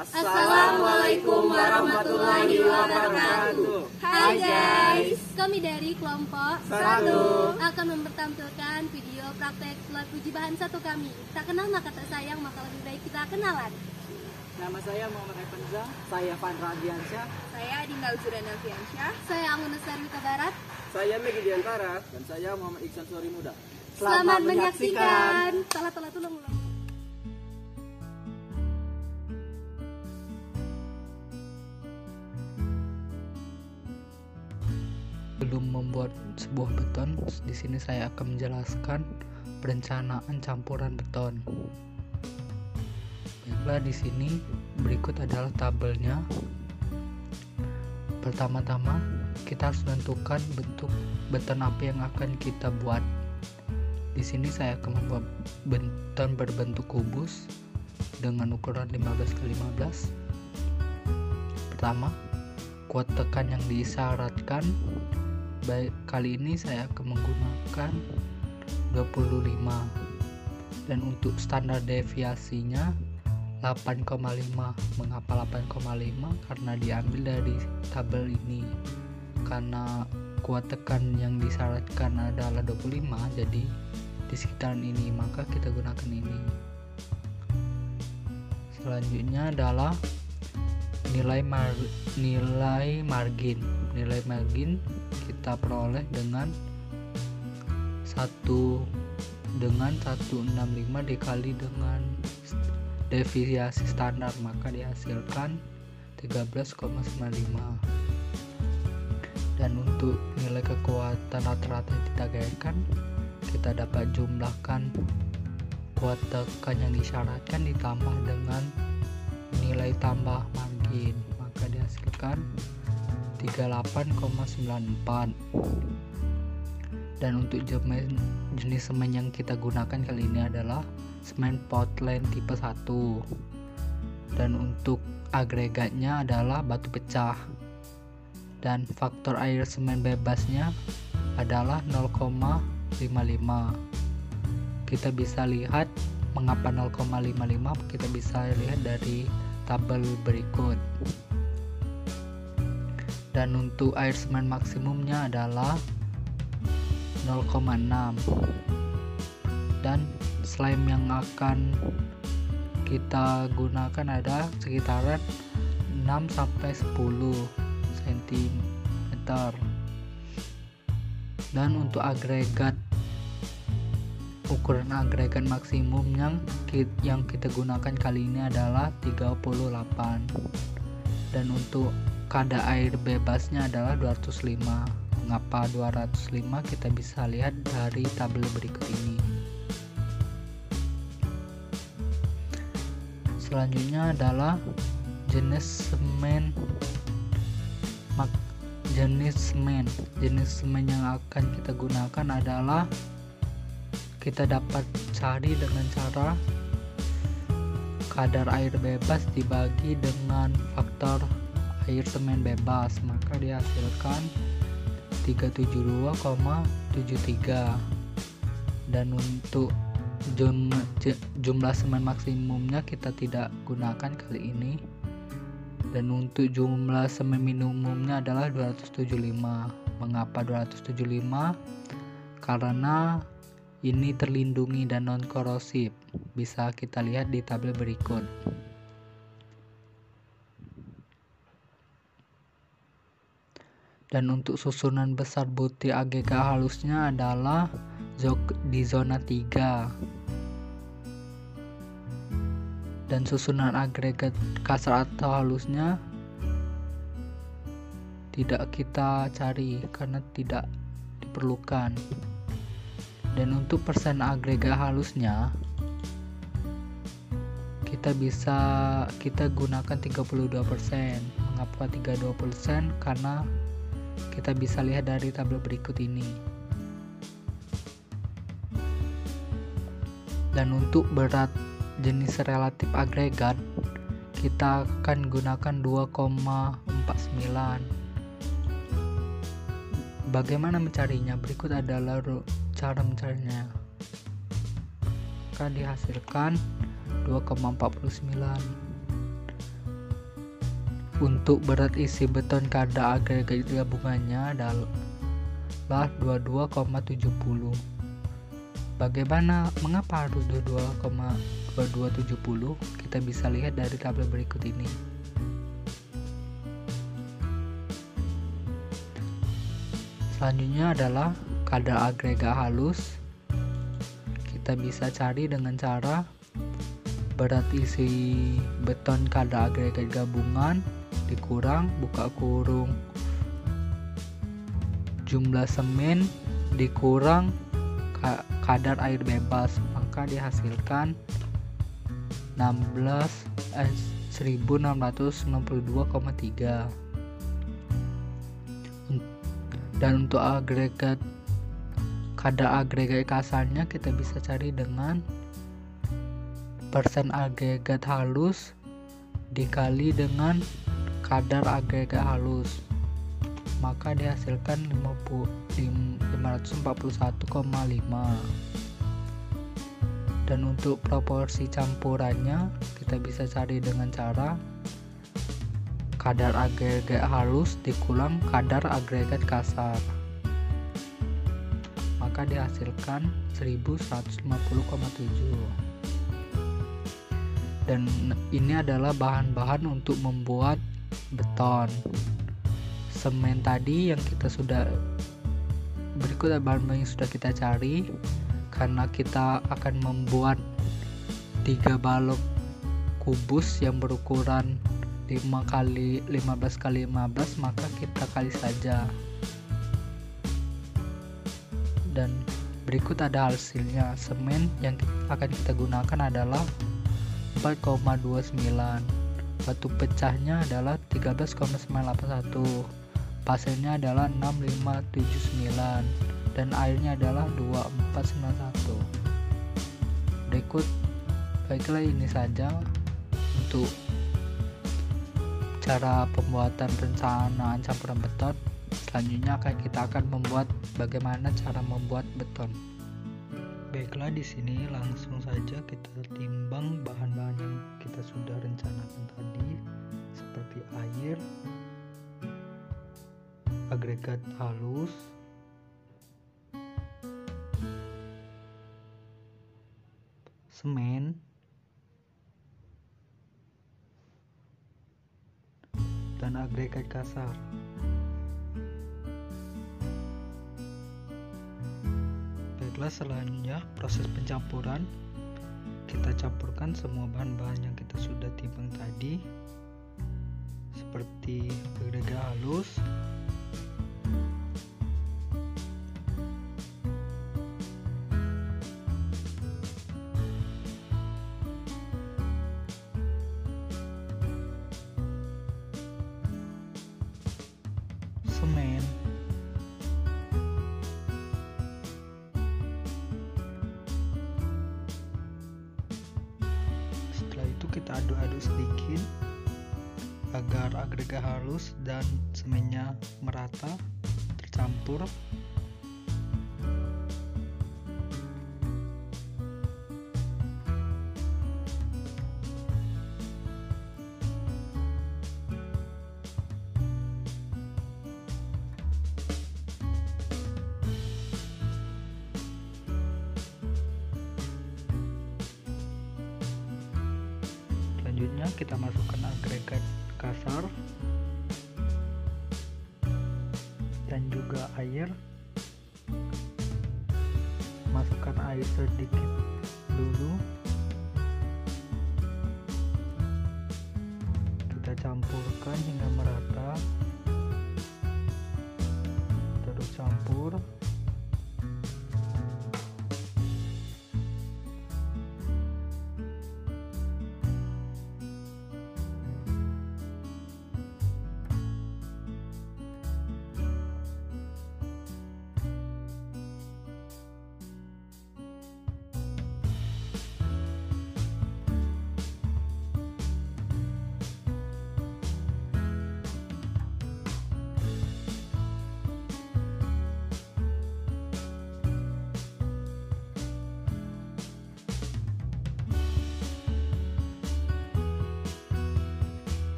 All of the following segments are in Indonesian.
Assalamualaikum warahmatullahi wabarakatuh. Hai guys, kami dari kelompok 1 akan mempertampilkan video praktek buat uji bahan 1 kami. Tak kenal maka tak sayang, maka lebih baik kita kenalan. Nama saya Muhammad Evanza, saya Fandra Adiansyah, Saya Adinda Uzurana Fiansyah. Saya Anggun Lestari Wita Barat. saya Megi Diantara, dan saya Muhammad Iksan Sori Muda. Selamat menyaksikan. Salah tulang ulang. Sebelum membuat sebuah beton, di sini saya akan menjelaskan perencanaan campuran beton. Baiklah, di sini berikut adalah tabelnya. Pertama-tama, kita harus menentukan bentuk beton apa yang akan kita buat. Di sini saya akan membuat beton berbentuk kubus dengan ukuran 15x15. Pertama, kuat tekan yang diisyaratkan. Baik, kali ini saya akan menggunakan 25, dan untuk standar deviasinya 8,5. Mengapa 8,5? Karena diambil dari tabel ini. Karena kuat tekan yang disyaratkan adalah 25, jadi di sekitaran ini, maka kita gunakan ini. Selanjutnya adalah nilai margin. Nilai margin kita peroleh dengan 165 dikali dengan deviasi standar, maka dihasilkan 13,95. Dan untuk nilai kekuatan rata-rata yang ditagihkan, kita dapat jumlahkan kuat tekan yang disyaratkan ditambah dengan nilai tambah margin, maka dihasilkan 38,94. Dan untuk jenis semen yang kita gunakan kali ini adalah semen Portland tipe 1. Dan untuk agregatnya adalah batu pecah. Dan faktor air semen bebasnya adalah 0,55. Kita bisa lihat mengapa 0,55, kita bisa lihat dari tabel berikut. Dan untuk air semen maksimumnya adalah 0,6. Dan slime yang akan kita gunakan ada sekitaran 6-10 cm. Dan untuk agregat, ukuran agregat maksimum yang kita gunakan kali ini adalah 38. Dan untuk kadar air bebasnya adalah 205. Mengapa 205? Kita bisa lihat dari tabel berikut ini. Selanjutnya adalah jenis semen. Jenis semen yang akan kita gunakan adalah kita dapat cari dengan cara kadar air bebas dibagi dengan faktor air semen bebas, maka dihasilkan 372,73. Dan untuk jumlah semen maksimumnya kita tidak gunakan kali ini. Dan untuk jumlah semen minimumnya adalah 275. Mengapa 275? Karena ini terlindungi dan non korosif. Bisa kita lihat di tabel berikut. Dan untuk susunan besar butir agregat halusnya adalah di zona 3. Dan susunan agregat kasar atau halusnya tidak kita cari karena tidak diperlukan. Dan untuk persen agregat halusnya kita gunakan 32%. Mengapa 32%? Karena kita bisa lihat dari tabel berikut ini. Dan untuk berat jenis relatif agregat kita akan gunakan 2,49. Bagaimana mencarinya? Berikut adalah cara mencarinya. Akan dihasilkan 2,49. Untuk berat isi beton kadar agregat gabungannya adalah 22,70. Mengapa harus 22,70? Kita bisa lihat dari tabel berikut ini. Selanjutnya adalah kadar agregat halus. Kita bisa cari dengan cara berat isi beton kadar agregat gabungan dikurang buka kurung jumlah semen dikurang kadar air bebas, maka dihasilkan 1692,3. Dan untuk kadar agregat kasarnya kita bisa cari dengan persen agregat halus dikali dengan kadar agregat halus, maka dihasilkan 541,5. Dan untuk proporsi campurannya kita bisa cari dengan cara kadar agregat halus dikurang kadar agregat kasar, maka dihasilkan 1150,7. Dan ini adalah bahan-bahan untuk membuat beton. Semen tadi yang berikut bahan-bahan yang sudah kita cari. Karena kita akan membuat 3 balok kubus yang berukuran 5x15x15, maka kita kali saja. Dan berikut ada hasilnya. Semen yang akan kita gunakan adalah 4,29. Batu pecahnya adalah 13,981. Pasirnya adalah 6579 dan airnya adalah 2491. Baiklah, ini saja untuk cara pembuatan perencanaan campuran beton. Selanjutnya kita akan membuat bagaimana cara membuat beton. Baiklah, di sini langsung saja kita timbang bahan-bahan yang kita sudah rencanakan tadi, seperti air, agregat halus, semen, dan agregat kasar. Baiklah, selanjutnya proses pencampuran. Kita campurkan semua bahan-bahan yang kita sudah timbang tadi, seperti agregat halus, semen, setelah itu kita aduk-aduk sedikit agar agregat halus dan semennya merata tercampur. Selanjutnya kita masukkan agregat kasar dan juga air. Masukkan air sedikit dulu, kita campurkan hingga merata, terus campur.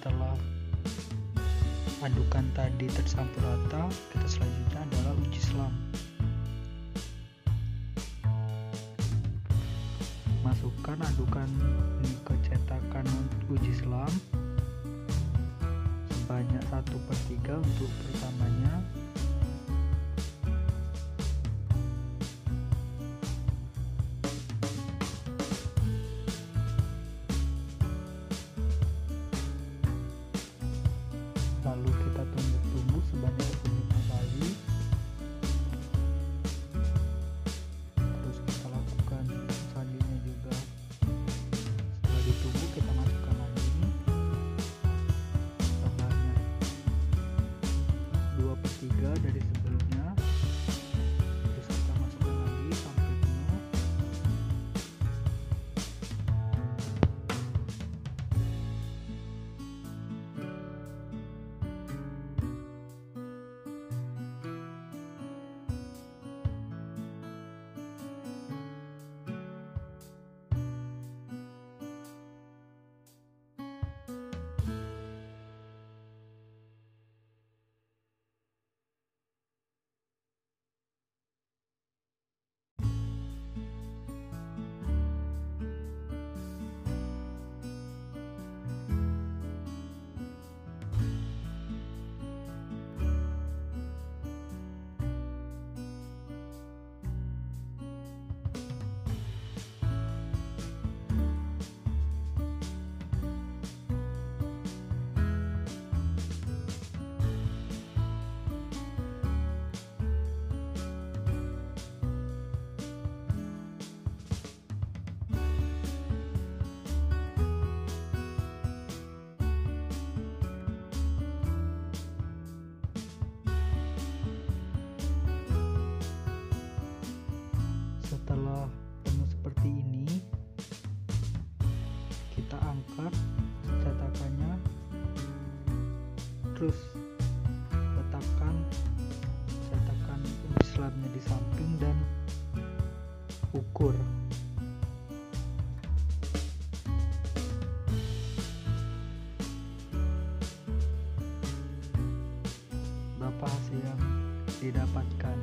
Setelah adukan tadi tercampur rata, kita selanjutnya adalah uji selam. Masukkan adukan ini ke cetakan uji selam sebanyak 1/3 untuk pertamanya. Lalu kita tumbuk-tumbuk sebanyak 5 kali. Terus kita lakukan selanjutnya juga. Setelah ditumbuk kita masukkan lagi sebanyak 2/3 dari sebelumnya. Terus kita masukkan lagi sampai penuh. Setelah penuh seperti ini, kita angkat cetakannya, terus letakkan cetakan uji selamnya di samping dan ukur. Berapa hasil yang didapatkan.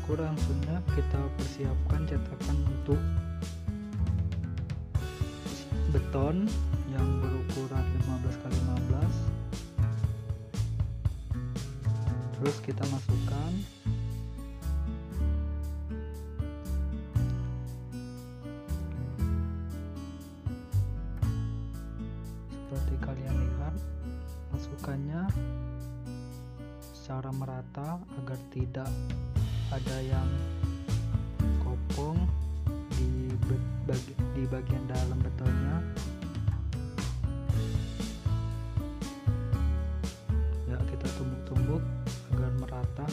Langsungnya kita persiapkan cetakan untuk beton yang berukuran 15x15. Terus kita masukkan seperti kalian lihat, masukkannya secara merata agar tidak ada yang kopong di bagian dalam betonnya. Ya, kita tumbuk-tumbuk agar merata.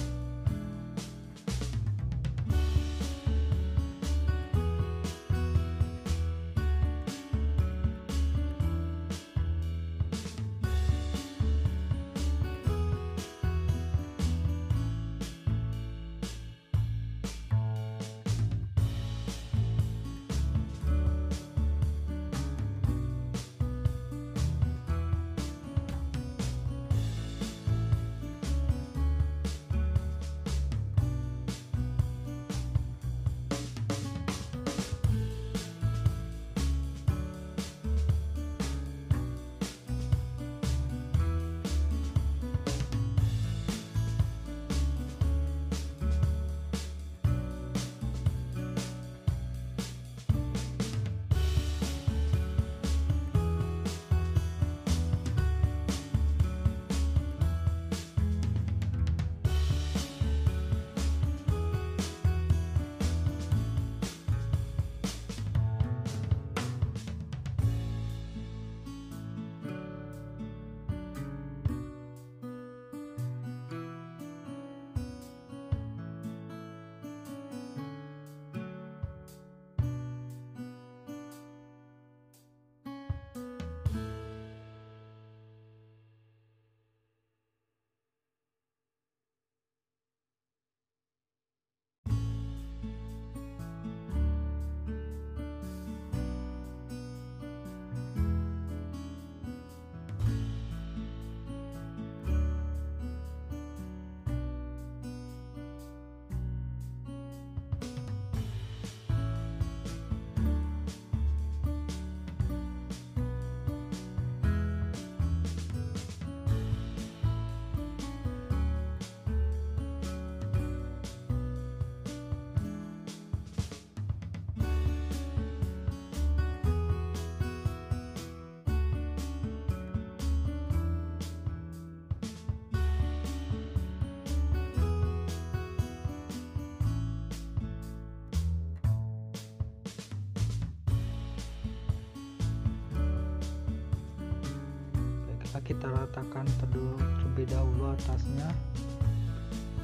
maka kita ratakan terlebih dahulu atasnya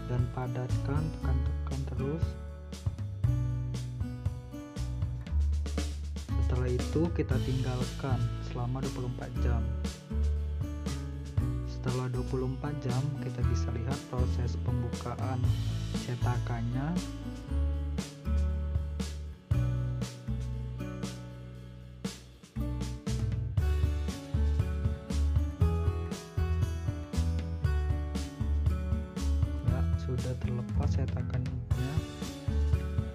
dan padatkan, tekan terus. Setelah itu kita tinggalkan selama 24 jam. Setelah 24 jam kita bisa lihat proses pembukaan cetakannya. Ya, sudah terlepas cetakannya.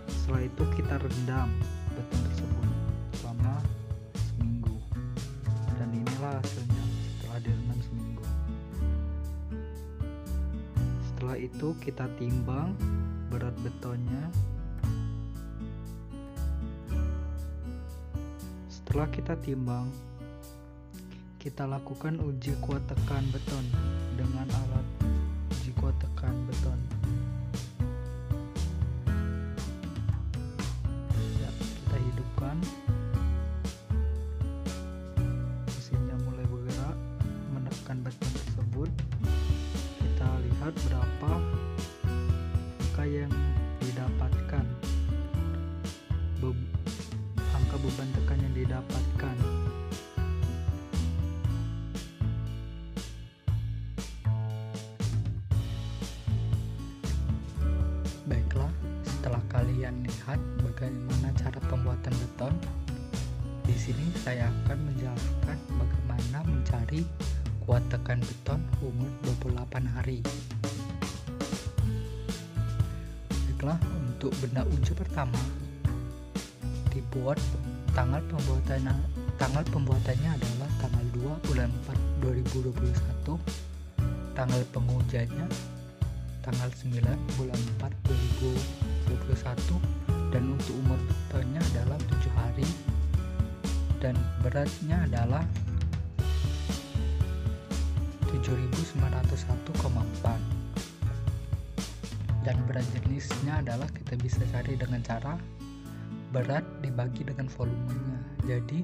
Setelah itu kita rendam beton tersebut selama seminggu. Dan inilah hasilnya setelah direndam seminggu. Setelah itu kita timbang berat betonnya. Setelah kita timbang, kita lakukan uji kuat tekan beton dengan alat uji kuat tekan beton. Ya, kita hidupkan. Mesinnya mulai bergerak menekan beton tersebut. Kita lihat berapa angka yang didapatkan, angka beban tekan yang didapatkan. Baiklah, setelah kalian lihat bagaimana cara pembuatan beton, di sini saya akan menjelaskan bagaimana mencari kuat tekan beton umur 28 hari. Baiklah, untuk benda uji pertama dibuat tanggal pembuatannya adalah tanggal 2 bulan 4 2021, tanggal pengujiannya tanggal 9 bulan 4 2021, dan untuk umur betonnya adalah 7 hari dan beratnya adalah 7.901,4, dan berat jenisnya adalah kita bisa cari dengan cara berat dibagi dengan volumenya. Jadi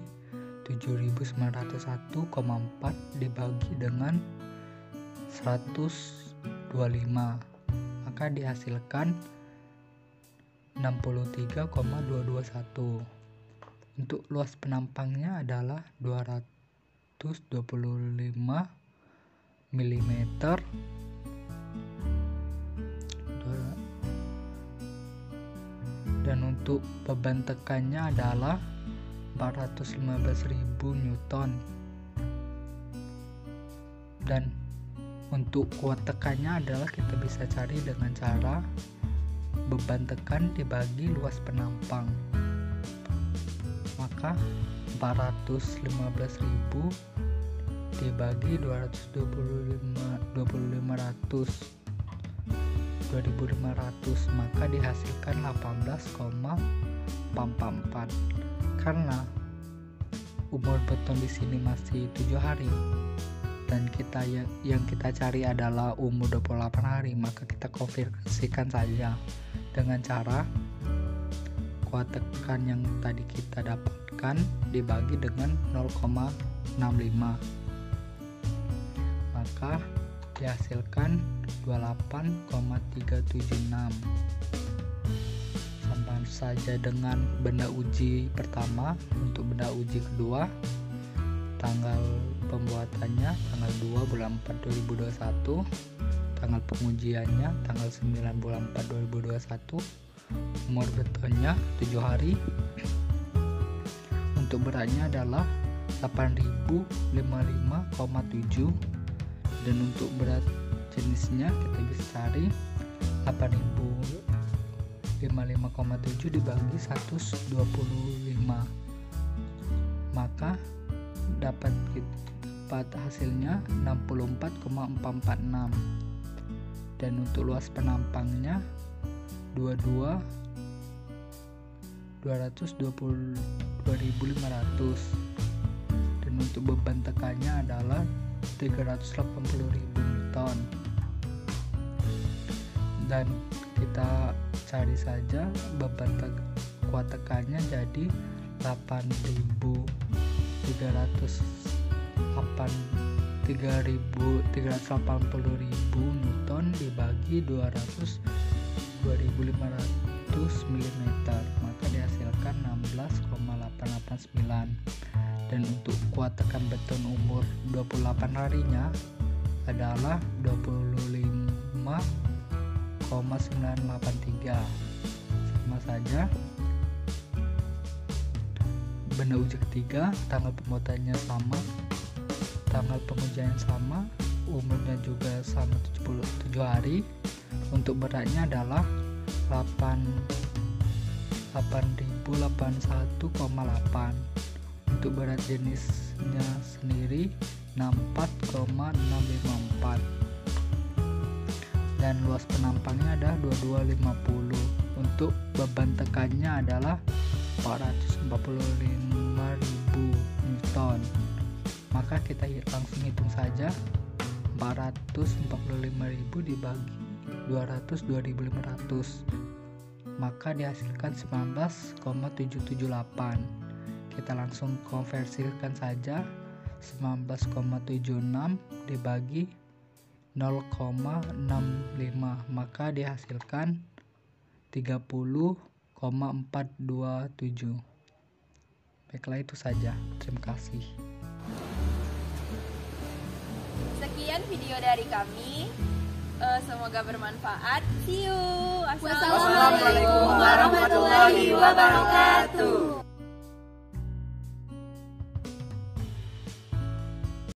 7.901,4 dibagi dengan 125, maka dihasilkan 63,221. Untuk luas penampangnya adalah 225 mm, dan untuk beban tekannya adalah 415.000 Newton, dan untuk kuat tekannya adalah kita bisa cari dengan cara beban tekan dibagi luas penampang, maka 415.000 dibagi 2.500, maka dihasilkan 18,44. Karena umur beton di sini masih 7 hari dan yang kita cari adalah umur 28 hari, maka kita konversikan saja dengan cara kuat tekan yang tadi kita dapatkan dibagi dengan 0,65, maka dihasilkan 28,376. Sama saja dengan benda uji pertama. Untuk benda uji kedua, tanggal pembuatannya tanggal 2 bulan 4 2021, tanggal pengujiannya tanggal 9 bulan 4 2021, umur betonnya 7 hari, untuk beratnya adalah 8.055,7, dan untuk berat jenisnya kita bisa cari 8.055,7 dibagi 125, maka dapat hasilnya 64,446. Dan untuk luas penampangnya 222.500, dan untuk beban tekannya adalah 380.000 Newton. Dan kita cari saja beban kuat tekannya jadi 8.308 380.000 Newton dibagi 200.500 mm, maka dihasilkan 16,889. Dan untuk kuat tekan beton umur 28 harinya adalah 25,983. Sama saja. Benda uji ketiga, tanggal pembuatannya sama, tanggal pengujiannya sama, umurnya juga sama 77 hari. Untuk beratnya adalah 8.081,8. Untuk berat jenisnya sendiri 64,654. Dan luas penampangnya adalah 2250. Untuk beban tekannya adalah 445.000 Newton. Maka kita langsung hitung saja, 445.000 dibagi 200.500, maka dihasilkan 19,778. Kita langsung konversikan saja, 19,76 dibagi 0,65, maka dihasilkan 30,427. Baiklah, itu saja. Terima kasih. Sekian video dari kami. Semoga bermanfaat. See you. Wassalamualaikum warahmatullahi wabarakatuh.